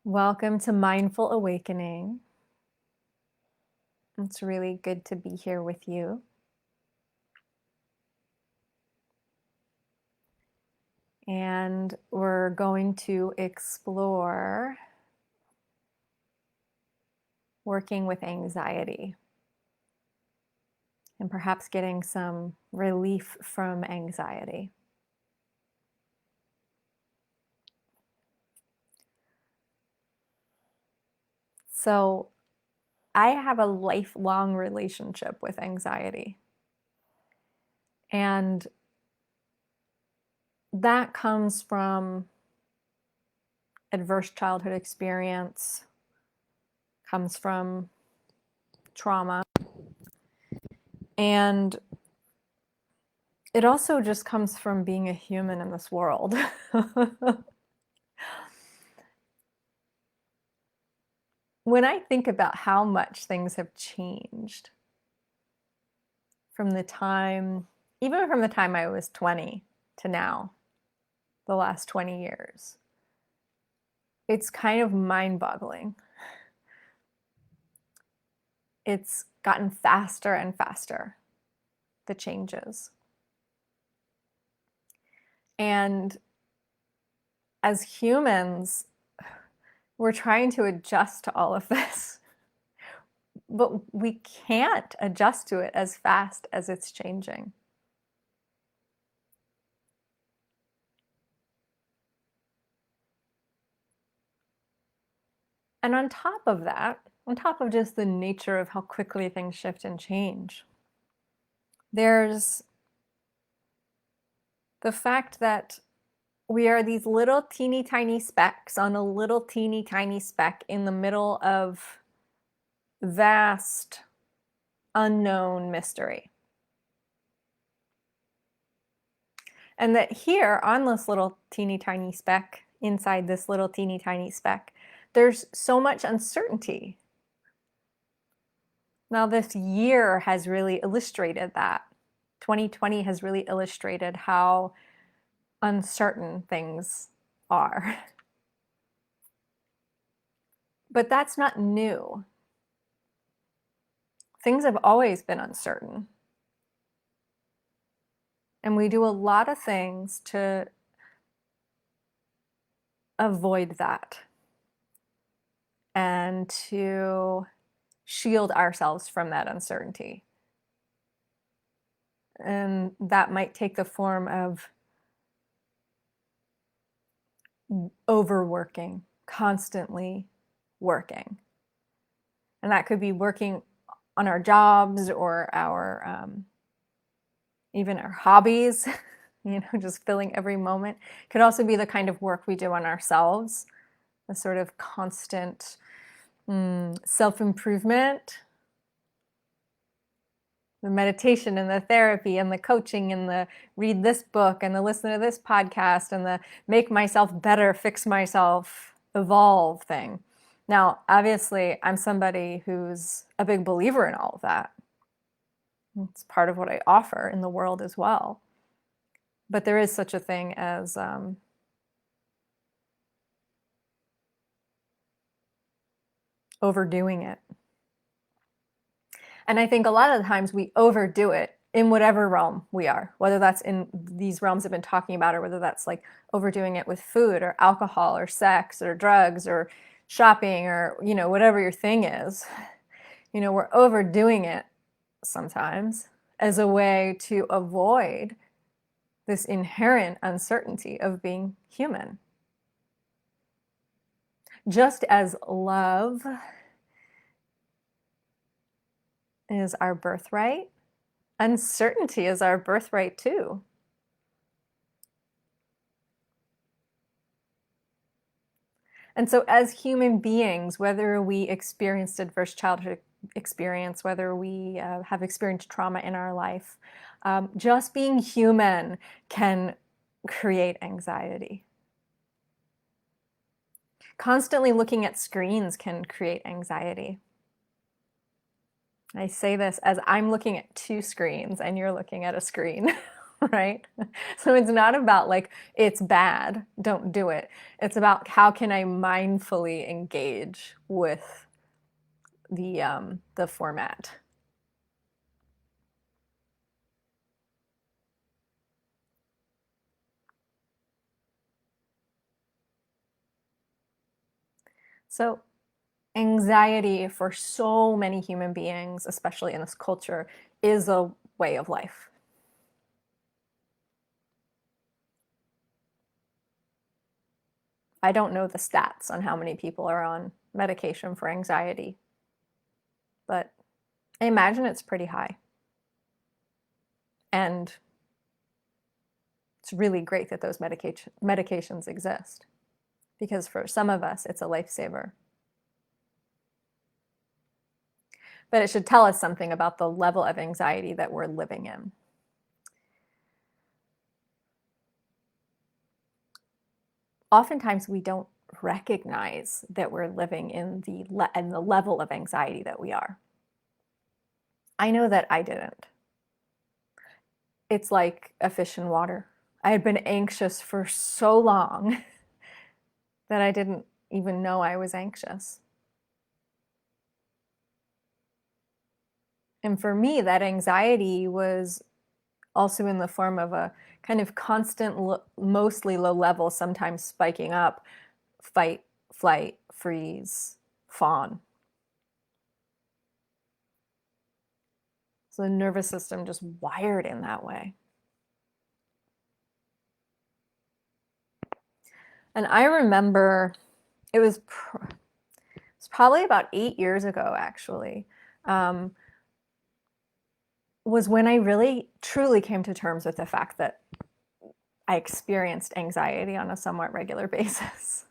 Welcome to Mindful Awakening. It's really good to be here with you. And we're going to explore working with anxiety and perhaps getting some relief from anxiety. So, I have a lifelong relationship with anxiety. And that comes from adverse childhood experience, comes from trauma, and it also just comes from being a human in this world. When I think about how much things have changed from the time, even from the time I was 20 to now, the last 20 years, it's kind of mind-boggling. It's gotten faster and faster, the changes. And as humans, we're trying to adjust to all of this, but we can't adjust to it as fast as it's changing. And on top of that, on top of just the nature of how quickly things shift and change, there's the fact that we are these little teeny tiny specks on a little teeny tiny speck in the middle of vast unknown mystery. And that here on this little teeny tiny speck, inside this little teeny tiny speck, there's so much uncertainty. Now, this year has really illustrated that. 2020 has really illustrated how uncertain things are. But that's not new. Things have always been uncertain. And we do a lot of things to avoid that and to shield ourselves from that uncertainty. And that might take the form of overworking, constantly working. And that could be working on our jobs or our even our hobbies, just filling every moment. It could also be the kind of work we do on ourselves, the sort of constant self-improvement, the meditation and the therapy and the coaching and the read this book and the listen to this podcast and the make myself better, fix myself, evolve thing. Now, obviously, I'm somebody who's a big believer in all of that. It's part of what I offer in the world as well. But there is such a thing as overdoing it. And I think a lot of the times we overdo it in whatever realm we are, whether that's in these realms I've been talking about, or whether that's like overdoing it with food or alcohol or sex or drugs or shopping or, whatever your thing is. We're overdoing it sometimes as a way to avoid this inherent uncertainty of being human. Just as love is our birthright, uncertainty is our birthright too. And so as human beings, whether we experienced adverse childhood experience, whether we have experienced trauma in our life, just being human can create anxiety. Constantly looking at screens can create anxiety. I say this as I'm looking at two screens and you're looking at a screen. right? So it's not about like, it's bad, don't do it. It's about how can I mindfully engage with the format. So anxiety for so many human beings, especially in this culture, is a way of life. I don't know the stats on how many people are on medication for anxiety, but I imagine it's pretty high. And it's really great that those medications exist because for some of us, it's a lifesaver. But it should tell us something about the level of anxiety that we're living in. Oftentimes, we don't recognize that we're living in the level of anxiety that we are. I know that I didn't. It's like a fish in water. I had been anxious for so long that I didn't even know I was anxious. And for me, that anxiety was also in the form of a kind of constant, mostly low level, sometimes spiking up, fight, flight, freeze, fawn. So the nervous system just wired in that way. And I remember it was, it's probably about 8 years ago, actually, um, was when I really truly came to terms with the fact that I experienced anxiety on a somewhat regular basis.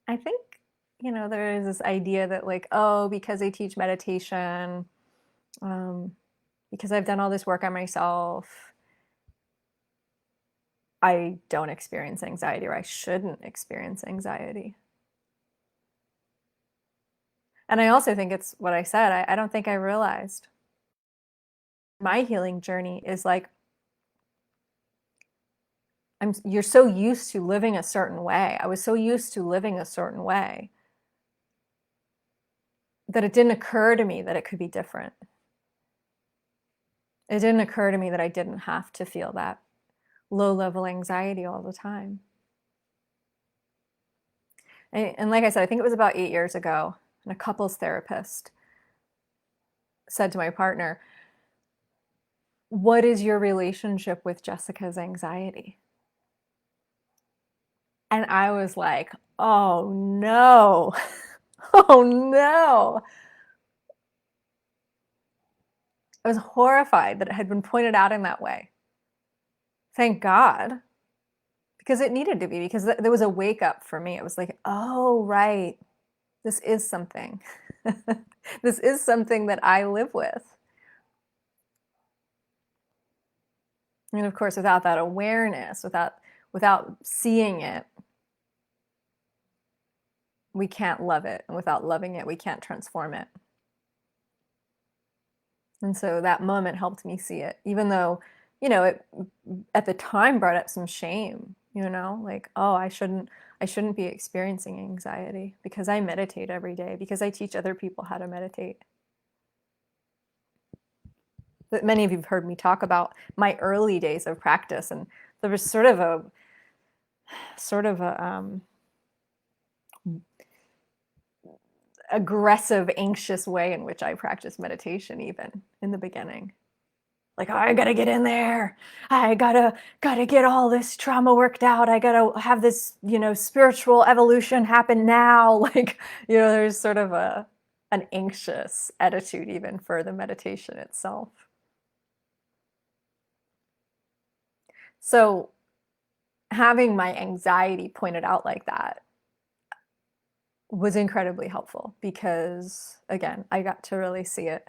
I think, there is this idea that, like, oh, because I teach meditation, um, because I've done all this work on myself, I don't experience anxiety or I shouldn't experience anxiety. And I also think it's what I said. I don't think I realized. My healing journey is like, you're so used to living a certain way. I was so used to living a certain way that it didn't occur to me that it could be different. It didn't occur to me that I didn't have to feel that low level anxiety all the time. And like I said, I think it was about 8 years ago, and a couples therapist said to my partner, what is your relationship with Jessica's anxiety? And I was like, oh no, oh no. I was horrified that it had been pointed out in that way. Thank God, because it needed to be, because there was a wake up for me. It was like, oh, right, this is something. This is something that I live with. And of course, without that awareness, without seeing it, we can't love it. And without loving it, we can't transform it. And so that moment helped me see it, even though, it at the time brought up some shame, like, oh, I shouldn't be experiencing anxiety because I meditate every day, because I teach other people how to meditate. But many of you have heard me talk about my early days of practice, and there was sort of a aggressive, anxious way in which I practiced meditation, even in the beginning. Like, oh, I gotta get in there. I gotta get all this trauma worked out. I gotta have this, spiritual evolution happen now. Like, there's sort of an anxious attitude even for the meditation itself. So having my anxiety pointed out like that was incredibly helpful because, again, I got to really see it.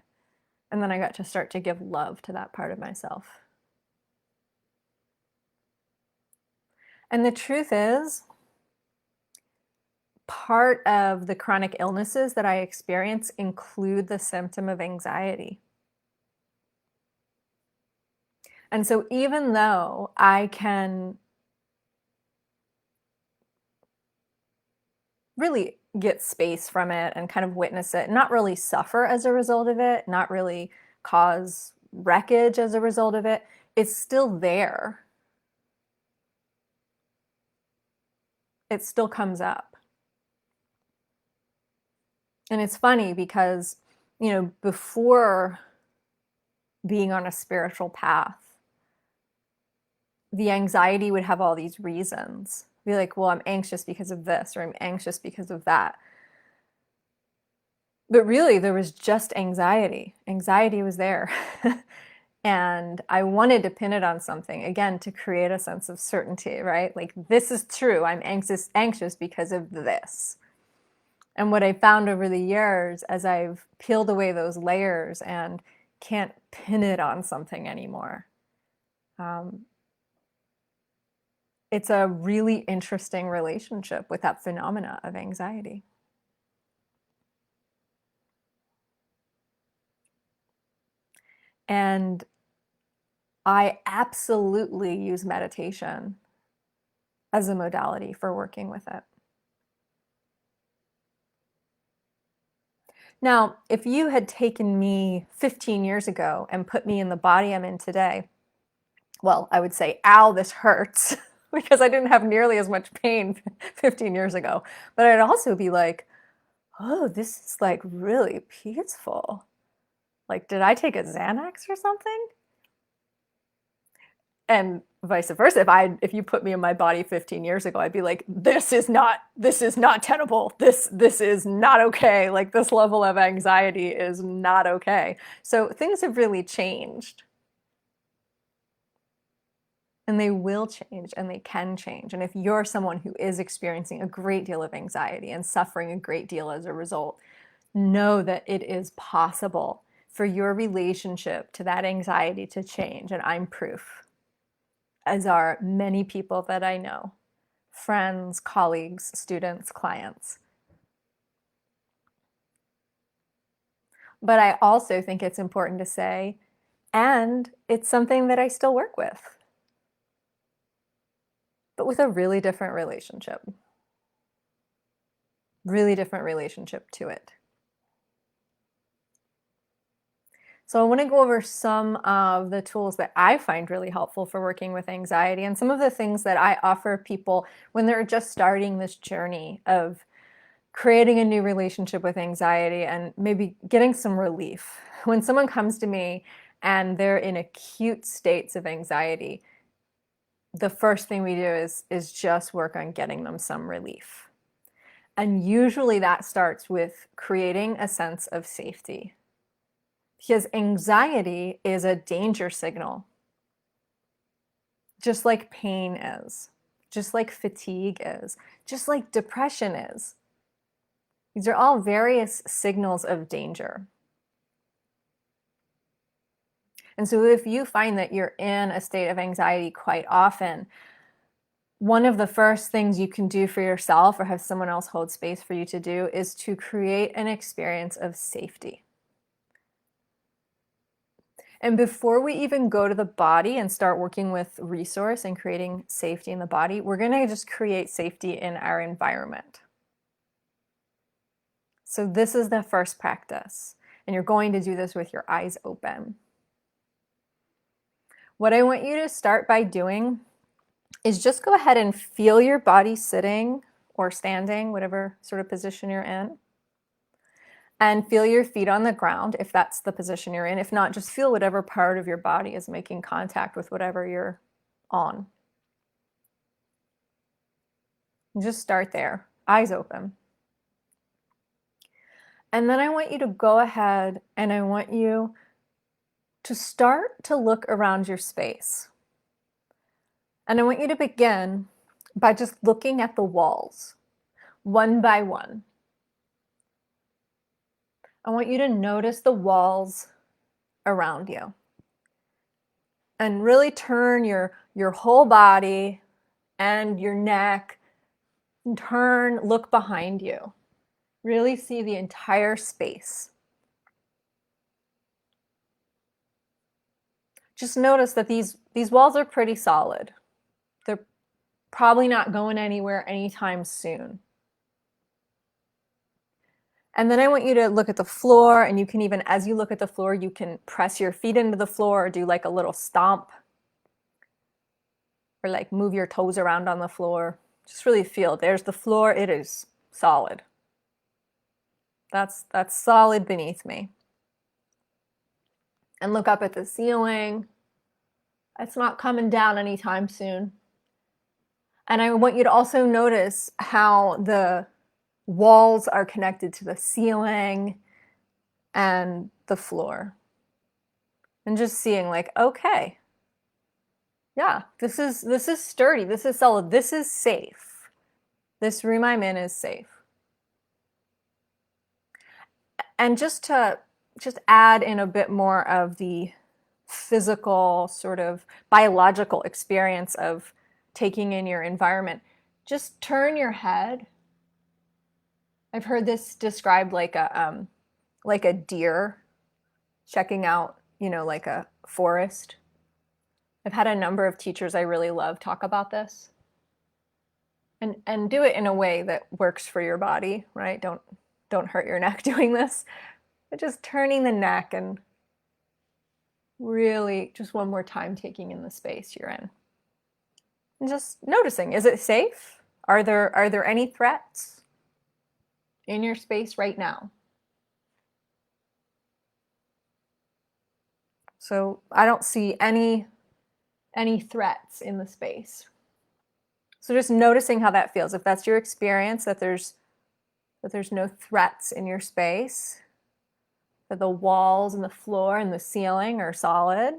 And then I got to start to give love to that part of myself. And the truth is, part of the chronic illnesses that I experience include the symptom of anxiety. And so even though I can really get space from it and kind of witness it, not really suffer as a result of it, not really cause wreckage as a result of it, it's still there. It still comes up. And it's funny because, before being on a spiritual path, the anxiety would have all these reasons. Be like, well, I'm anxious because of this, or I'm anxious because of that. But really, there was just anxiety. Anxiety was there. And I wanted to pin it on something, again, to create a sense of certainty, right? Like, this is true. I'm anxious because of this. And what I found over the years, as I've peeled away those layers and can't pin it on something anymore, it's a really interesting relationship with that phenomena of anxiety. And I absolutely use meditation as a modality for working with it. Now, if you had taken me 15 years ago and put me in the body I'm in today, well, I would say, ow, this hurts, because I didn't have nearly as much pain 15 years ago. But I'd also be like, oh, this is like really peaceful. Like, did I take a Xanax or something? And vice versa. If you put me in my body 15 years ago, I'd be like, this is not tenable. This is not okay. Like, this level of anxiety is not okay. So things have really changed. And they will change, and they can change. And if you're someone who is experiencing a great deal of anxiety and suffering a great deal as a result, know that it is possible for your relationship to that anxiety to change. And I'm proof, as are many people that I know, friends, colleagues, students, clients. But I also think it's important to say, and it's something that I still work with, but with a really different relationship. Really different relationship to it. So I want to go over some of the tools that I find really helpful for working with anxiety, and some of the things that I offer people when they're just starting this journey of creating a new relationship with anxiety and maybe getting some relief. When someone comes to me and they're in acute states of anxiety, the first thing we do is just work on getting them some relief. And usually that starts with creating a sense of safety. Because anxiety is a danger signal, just like pain is, just like fatigue is, just like depression is. These are all various signals of danger. And so if you find that you're in a state of anxiety quite often, one of the first things you can do for yourself, or have someone else hold space for you to do, is to create an experience of safety. And before we even go to the body and start working with resource and creating safety in the body, we're going to just create safety in our environment. So this is the first practice. And you're going to do this with your eyes open. What I want you to start by doing is just go ahead and feel your body sitting or standing, whatever sort of position you're in. And feel your feet on the ground if that's the position you're in. If not, just feel whatever part of your body is making contact with whatever you're on. And just start there, eyes open. And then I want you to go ahead and I want you to start to look around your space. And I want you to begin by just looking at the walls, one by one. I want you to notice the walls around you. And really turn your whole body and your neck, and look behind you. Really see the entire space. just notice that these walls are pretty solid. They're probably not going anywhere anytime soon. And then I want you to look at the floor, and you can even, as you look at the floor, you can press your feet into the floor or do like a little stomp or like move your toes around on the floor. Just really feel, there's the floor, it is solid. That's solid beneath me. And look up at the ceiling. It's not coming down anytime soon. And I want you to also notice how the walls are connected to the ceiling and the floor. And just seeing like, okay, yeah, this is sturdy, this is solid, this is safe. This room I'm in is safe. And just to add in a bit more of the physical, sort of biological experience of taking in your environment, just turn your head. I've heard this described like a deer checking out, like a forest. I've had a number of teachers I really love talk about this. And do it in a way that works for your body, right? Don't hurt your neck doing this. But just turning the neck and really just one more time taking in the space you're in. And just noticing, is it safe? Are there any threats in your space right now? So I don't see any threats in the space. So just noticing how that feels. If that's your experience, that there's no threats in your space, that the walls and the floor and the ceiling are solid.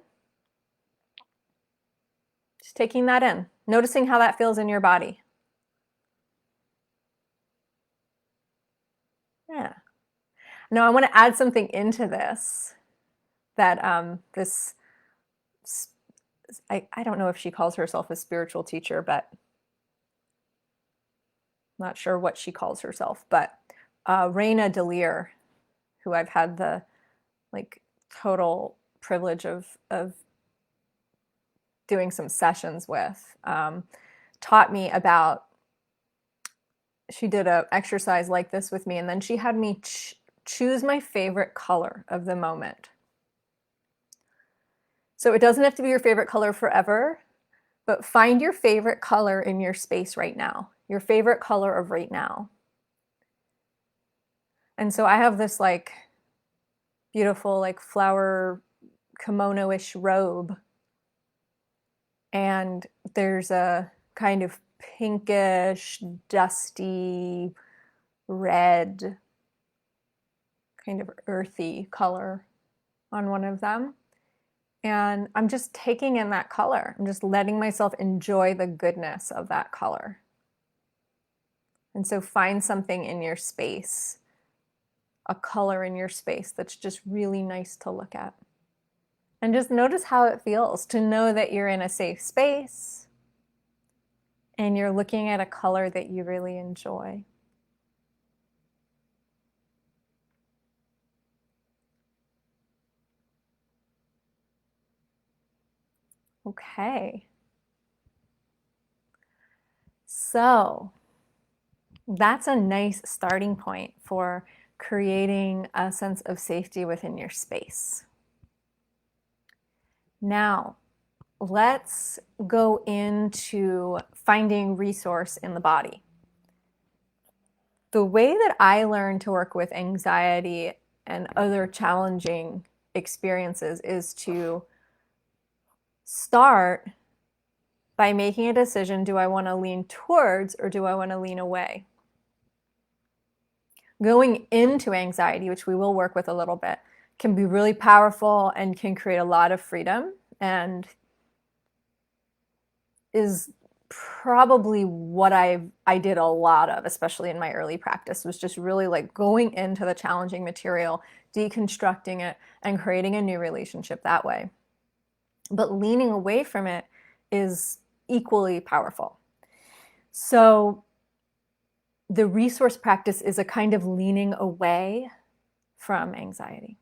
Just taking that in, noticing how that feels in your body. Yeah. Now I want to add something into this that I don't know if she calls herself a spiritual teacher, but I'm not sure what she calls herself, but Raina Delir, who I've had the total privilege of doing some sessions with, taught me about, she did an exercise like this with me, and then she had me choose my favorite color of the moment. So it doesn't have to be your favorite color forever, but find your favorite color in your space right now, your favorite color of right now. And so I have this beautiful flower kimono-ish robe, and there's a kind of pinkish, dusty, red, kind of earthy color on one of them. And I'm just taking in that color. I'm just letting myself enjoy the goodness of that color. And so find something in your space, a color in your space that's just really nice to look at. And just notice how it feels to know that you're in a safe space and you're looking at a color that you really enjoy. Okay. So that's a nice starting point for creating a sense of safety within your space. Now, let's go into finding resource in the body. The way that I learned to work with anxiety and other challenging experiences is to start by making a decision. Do I want to lean towards or do I want to lean away? Going into anxiety, which we will work with a little bit, can be really powerful and can create a lot of freedom, and is probably what I did a lot of, especially in my early practice, was just really going into the challenging material, deconstructing it, and creating a new relationship that way. But leaning away from it is equally powerful. So the resource practice is a kind of leaning away from anxiety.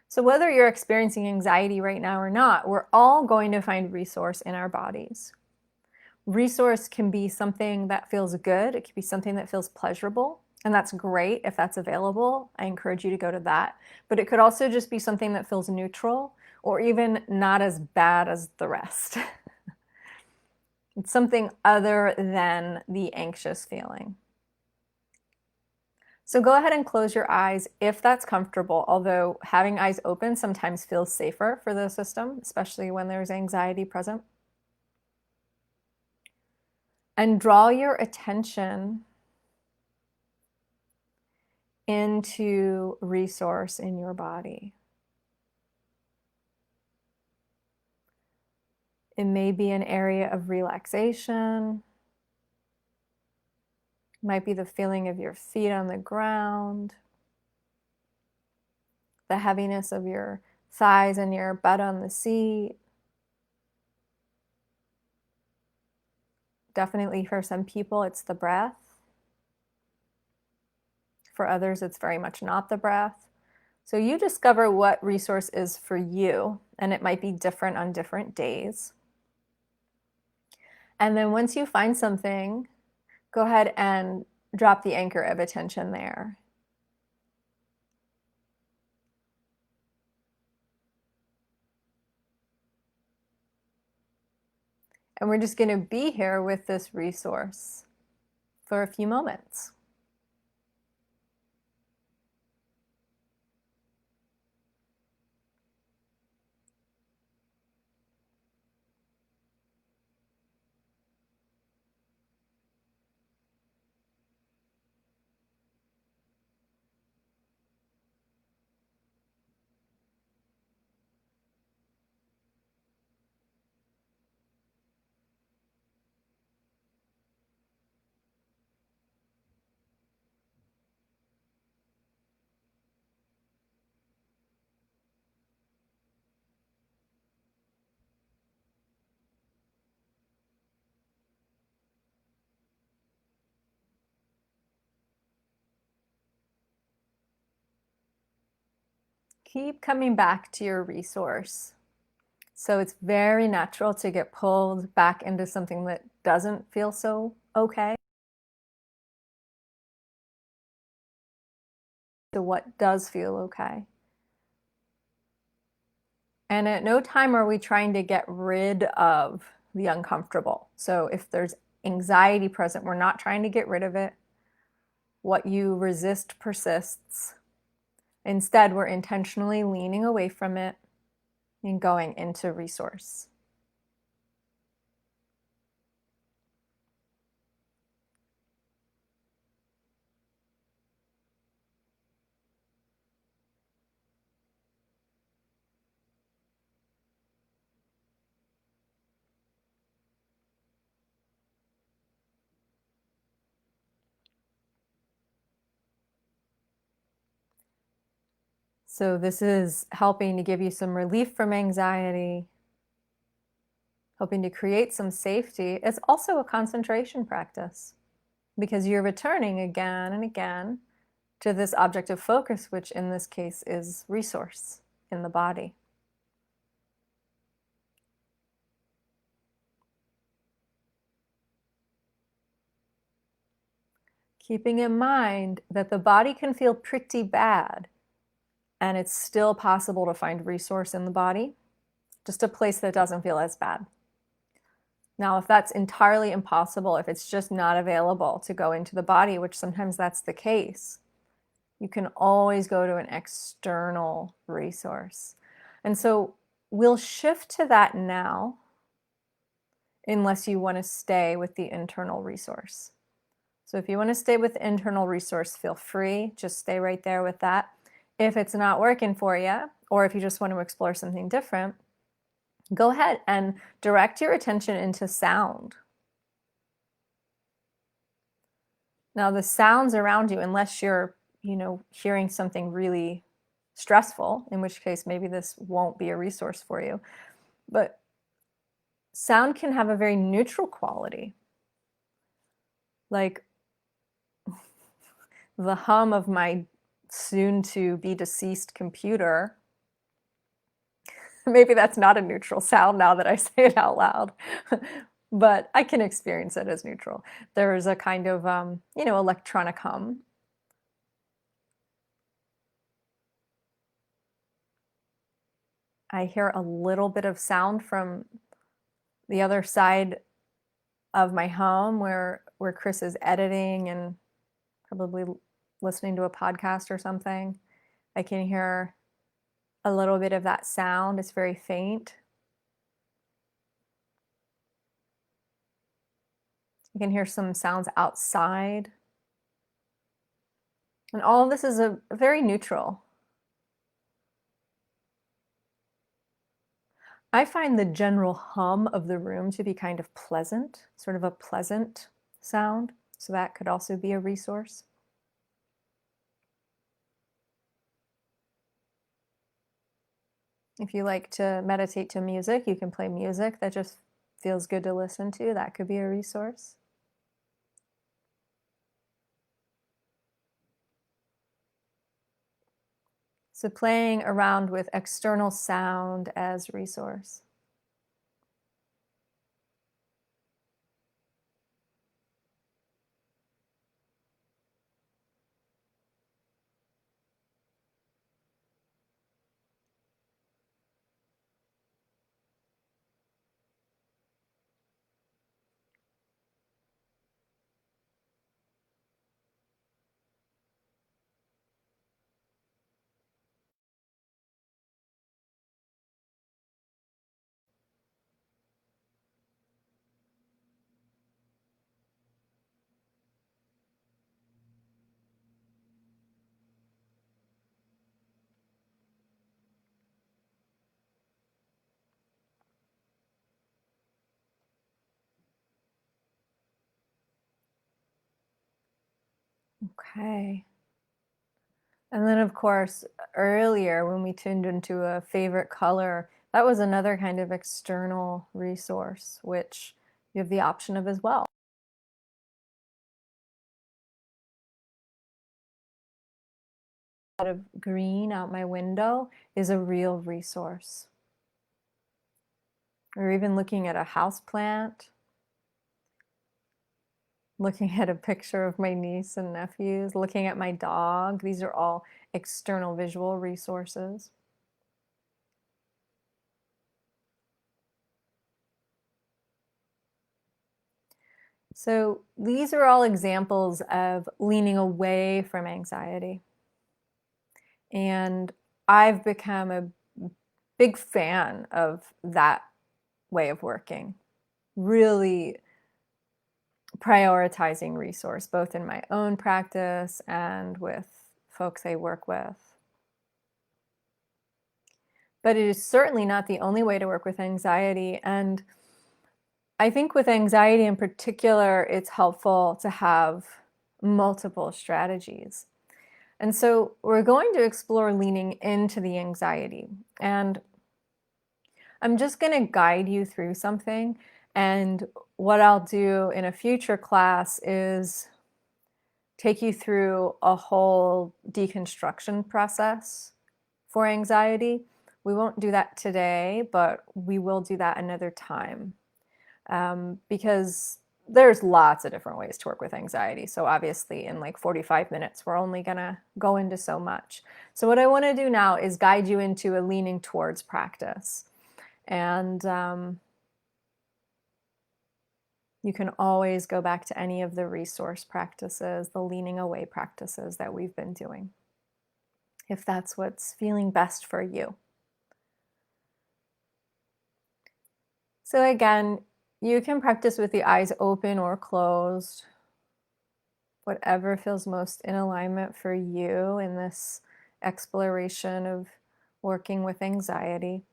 So whether you're experiencing anxiety right now or not, we're all going to find resource in our bodies. Resource can be something that feels good. It can be something that feels pleasurable. And that's great if that's available. I encourage you to go to that. But it could also just be something that feels neutral or even not as bad as the rest. It's something other than the anxious feeling. So go ahead and close your eyes if that's comfortable, although having eyes open sometimes feels safer for the system, especially when there's anxiety present. And draw your attention into resource in your body. It may be an area of relaxation. It might be the feeling of your feet on the ground, the heaviness of your thighs and your butt on the seat. Definitely for some people, it's the breath. For others, it's very much not the breath. So you discover what resource is for you, and it might be different on different days. And then once you find something, go ahead and drop the anchor of attention there. And we're just going to be here with this resource for a few moments. Keep coming back to your resource. So it's very natural to get pulled back into something that doesn't feel so okay. To what does feel okay. And at no time are we trying to get rid of the uncomfortable. So if there's anxiety present, we're not trying to get rid of it. What you resist persists. Instead, we're intentionally leaning away from it and going into resource. So this is helping to give you some relief from anxiety, helping to create some safety. It's also a concentration practice because you're returning again and again to this object of focus, which in this case is resource in the body. Keeping in mind that the body can feel pretty bad and it's still possible to find resource in the body, just a place that doesn't feel as bad. Now, if that's entirely impossible, if it's just not available to go into the body, which sometimes that's the case, you can always go to an external resource. And so we'll shift to that now, unless you want to stay with the internal resource. So if you want to stay with the internal resource, feel free, just stay right there with that. If it's not working for you, or if you just want to explore something different, go ahead and direct your attention into sound. Now the sounds around you, unless you're, hearing something really stressful, in which case maybe this won't be a resource for you, but sound can have a very neutral quality. Like the hum of my soon to be deceased computer Maybe that's not a neutral sound now that I say it out loud, but I can experience it as neutral. There is a kind of, electronic hum. I hear a little bit of sound from the other side of my home where Chris is editing and probably listening to a podcast or something. I can hear a little bit of that sound. It's very faint. You can hear some sounds outside. And all of this is a very neutral. I find the general hum of the room to be kind of pleasant, sort of a pleasant sound. So that could also be a resource. If you like to meditate to music, you can play music that just feels good to listen to. That could be a resource. So playing around with external sound as resource. Okay. And then, of course, earlier when we tuned into a favorite color, that was another kind of external resource, which you have the option of as well. Out of green out my window is a real resource. Or even looking at a house plant, looking at a picture of my niece and nephews, looking at my dog. These are all external visual resources. So these are all examples of leaning away from anxiety. And I've become a big fan of that way of working, really prioritizing resource, both in my own practice and with folks I work with. But it is certainly not the only way to work with anxiety. And I think with anxiety in particular, it's helpful to have multiple strategies. And so we're going to explore leaning into the anxiety. And I'm just going to guide you through something. And what I'll do in a future class is take you through a whole deconstruction process for anxiety. We won't do that today, but we will do that another time. Because there's lots of different ways to work with anxiety. So obviously in like 45 minutes, we're only gonna go into so much. So what I wanna do now is guide you into a leaning towards practice. And you can always go back to any of the resource practices, the leaning away practices that we've been doing, if that's what's feeling best for you. So again, you can practice with the eyes open or closed, whatever feels most in alignment for you in this exploration of working with anxiety.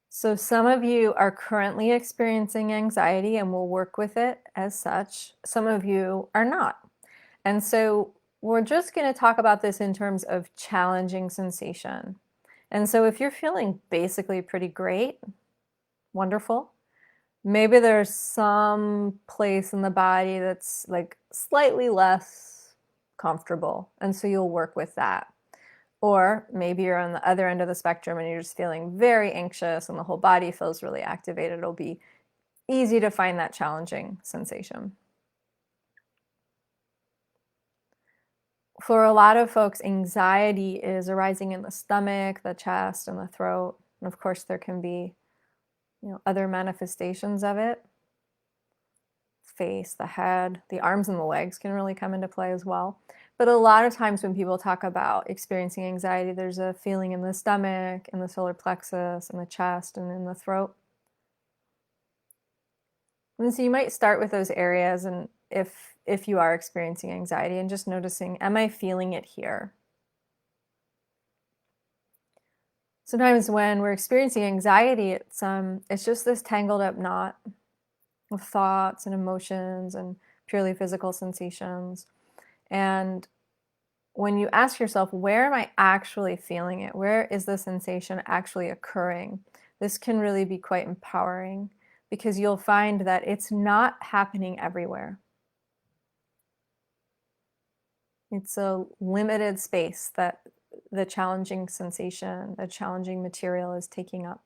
So some of you are currently experiencing anxiety and will work with it as such. Some of you are not. And so we're just going to talk about this in terms of challenging sensation. And so if you're feeling basically pretty great, wonderful, Maybe there's some place in the body that's like slightly less comfortable, and so you'll work with that. Or maybe you're on the other end of the spectrum and you're just feeling very anxious and the whole body feels really activated. It'll be easy to find that challenging sensation. For a lot of folks, anxiety is arising in the stomach, the chest, and the throat. And of course, there can be, other manifestations of it. Face, the head, the arms and the legs can really come into play as well. But a lot of times when people talk about experiencing anxiety, there's a feeling in the stomach, in the solar plexus, in the chest, and in the throat. And so you might start with those areas, and if you are experiencing anxiety, and just noticing, am I feeling it here? Sometimes when we're experiencing anxiety, it's just this tangled up knot of thoughts and emotions and purely physical sensations. And when you ask yourself, where am I actually feeling it? Where is the sensation actually occurring? This can really be quite empowering, because you'll find that it's not happening everywhere. It's a limited space that the challenging sensation, the challenging material is taking up.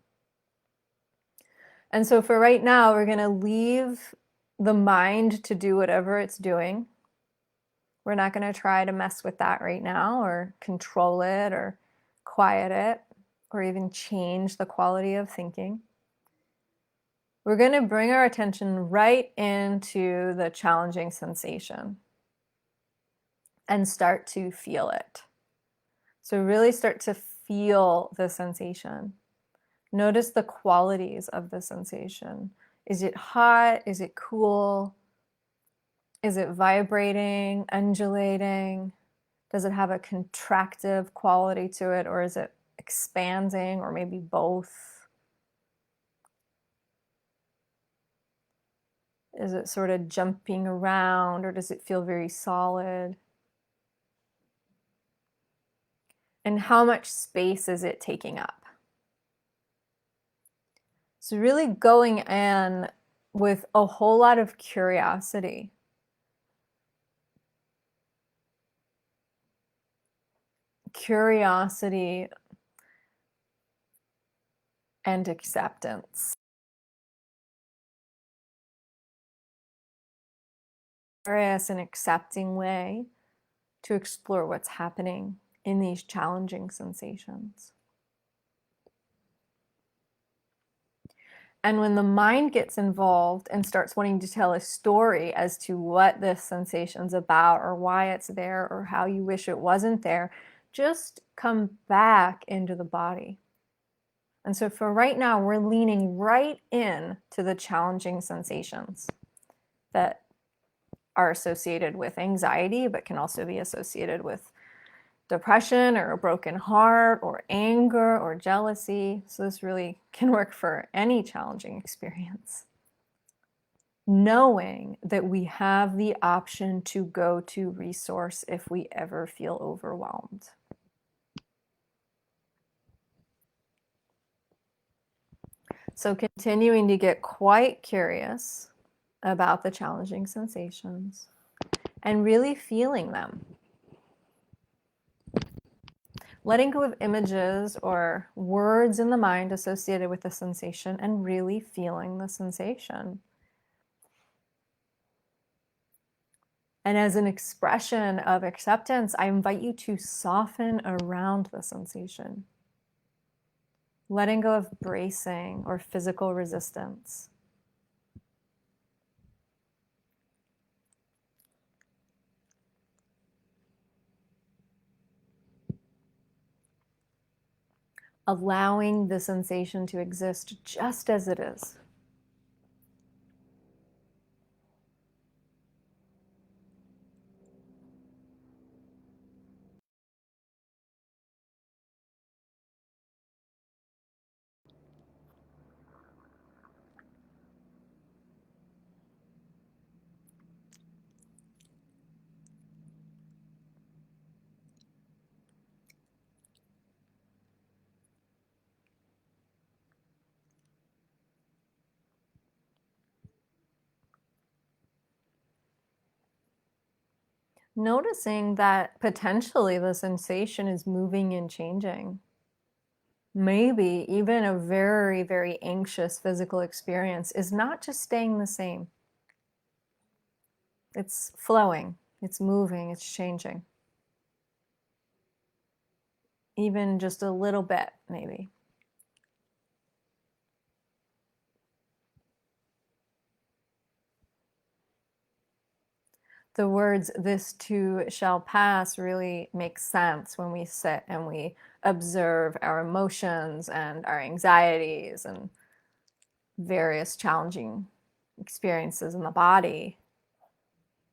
And so for right now, we're going to leave the mind to do whatever it's doing. We're not going to try to mess with that right now, or control it, or quiet it, or even change the quality of thinking. We're going to bring our attention right into the challenging sensation and start to feel it. So really start to feel the sensation. Notice the qualities of the sensation. Is it hot? Is it cool? Is it vibrating, undulating? Does it have a contractive quality to it, or is it expanding, or maybe both? Is it sort of jumping around, or does it feel very solid? And how much space is it taking up? So really going in with a whole lot of curiosity. Curiosity and acceptance. Curious and accepting way to explore what's happening in these challenging sensations. And when the mind gets involved and starts wanting to tell a story as to what this sensation's about, or why it's there, or how you wish it wasn't there, just come back into the body. And so for right now, we're leaning right in to the challenging sensations that are associated with anxiety, but can also be associated with depression, or a broken heart, or anger, or jealousy. So this really can work for any challenging experience. Knowing that we have the option to go to resource if we ever feel overwhelmed. So continuing to get quite curious about the challenging sensations and really feeling them. Letting go of images or words in the mind associated with the sensation and really feeling the sensation. And as an expression of acceptance, I invite you to soften around the sensation. Letting go of bracing or physical resistance. Allowing the sensation to exist just as it is. Noticing that potentially the sensation is moving and changing. Maybe even a very, very anxious physical experience is not just staying the same. It's flowing, it's moving, it's changing. Even just a little bit, maybe. The words "this too shall pass" really make sense when we sit and we observe our emotions and our anxieties and various challenging experiences in the body.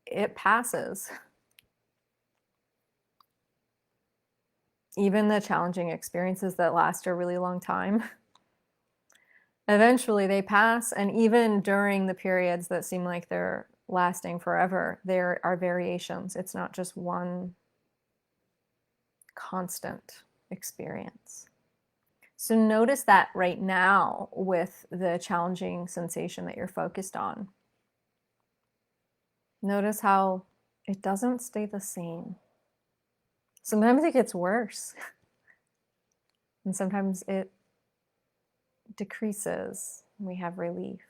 It passes. Even the challenging experiences that last a really long time, eventually they pass. And even during the periods that seem like they're lasting forever, there are variations. It's not just one constant experience. So notice that right now with the challenging sensation that you're focused on. Notice how it doesn't stay the same. Sometimes it gets worse, and sometimes it decreases. We have relief.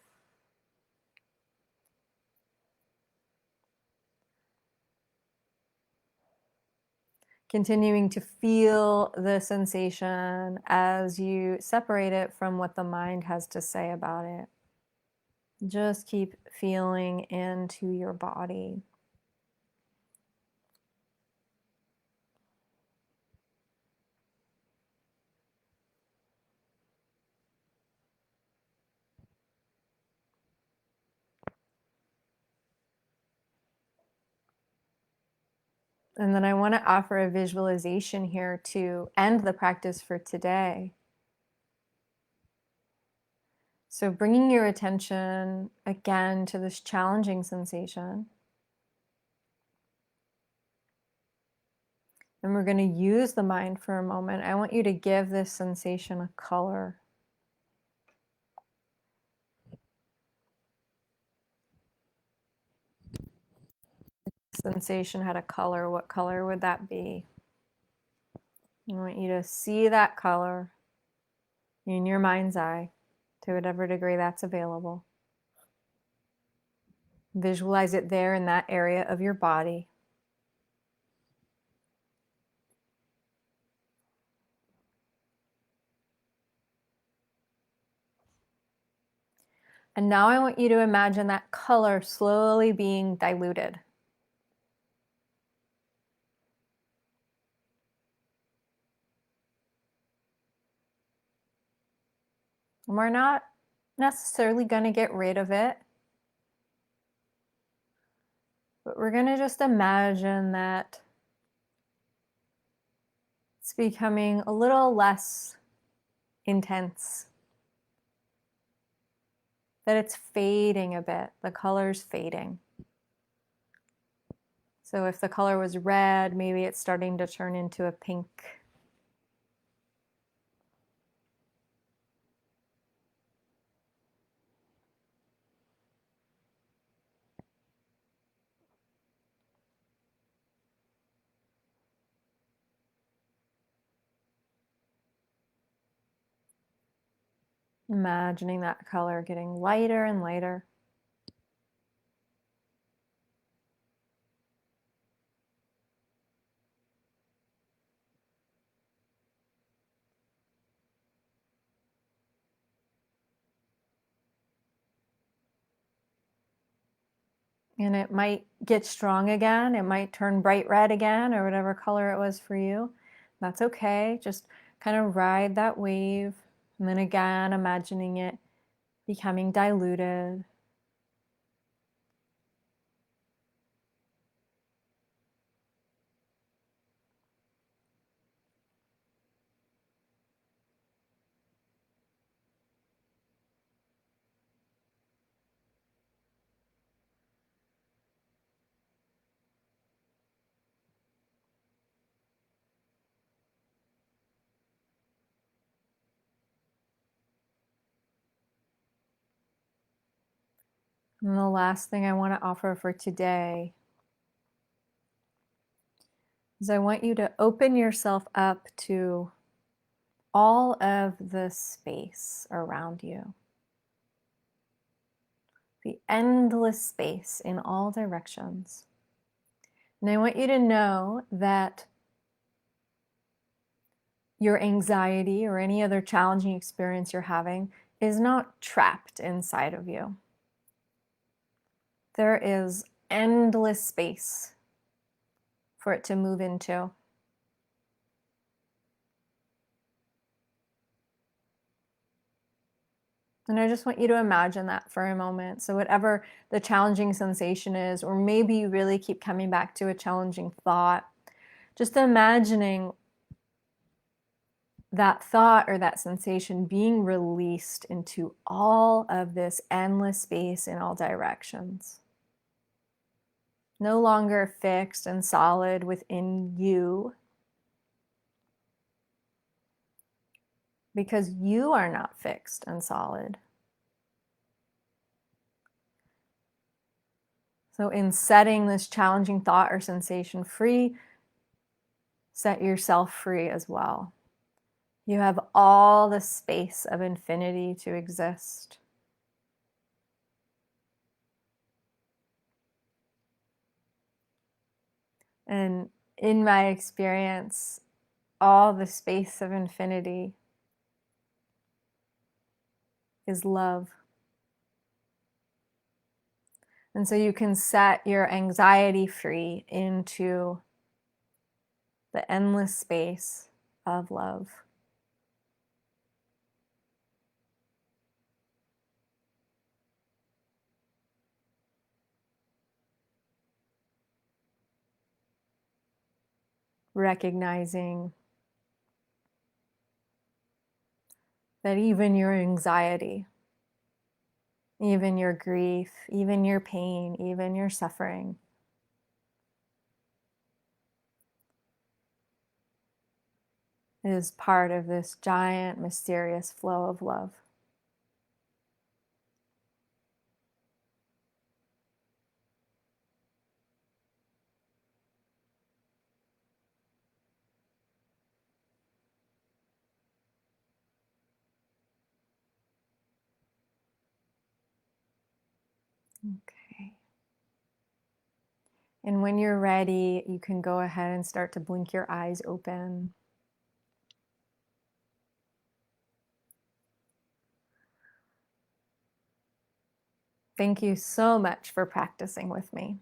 Continuing to feel the sensation as you separate it from what the mind has to say about it. Just keep feeling into your body. And then I want to offer a visualization here to end the practice for today. So bringing your attention again to this challenging sensation. And we're going to use the mind for a moment. I want you to give this sensation a color. Sensation had a color, what color would that be? I want you to see that color in your mind's eye to whatever degree that's available. Visualize it there in that area of your body. And now I want you to imagine that color slowly being diluted. And we're not necessarily going to get rid of it, but we're going to just imagine that it's becoming a little less intense, that it's fading a bit, the color's fading. So if the color was red, maybe it's starting to turn into a pink. Imagining that color getting lighter and lighter. And it might get strong again. It might turn bright red again or whatever color it was for you. That's okay. Just kind of ride that wave. And then again, imagining it becoming diluted. And the last thing I want to offer for today is I want you to open yourself up to all of the space around you, the endless space in all directions. And I want you to know that your anxiety or any other challenging experience you're having is not trapped inside of you. There is endless space for it to move into. And I just want you to imagine that for a moment. So, whatever the challenging sensation is, or maybe you really keep coming back to a challenging thought, just imagining that thought or that sensation being released into all of this endless space in all directions. No longer fixed and solid within you, because you are not fixed and solid. So, in setting this challenging thought or sensation free, set yourself free as well. You have all the space of infinity to exist. And in my experience, all the space of infinity is love. And so you can set your anxiety free into the endless space of love. Recognizing that even your anxiety, even your grief, even your pain, even your suffering is part of this giant, mysterious flow of love. Okay. And when you're ready, you can go ahead and start to blink your eyes open. Thank you so much for practicing with me.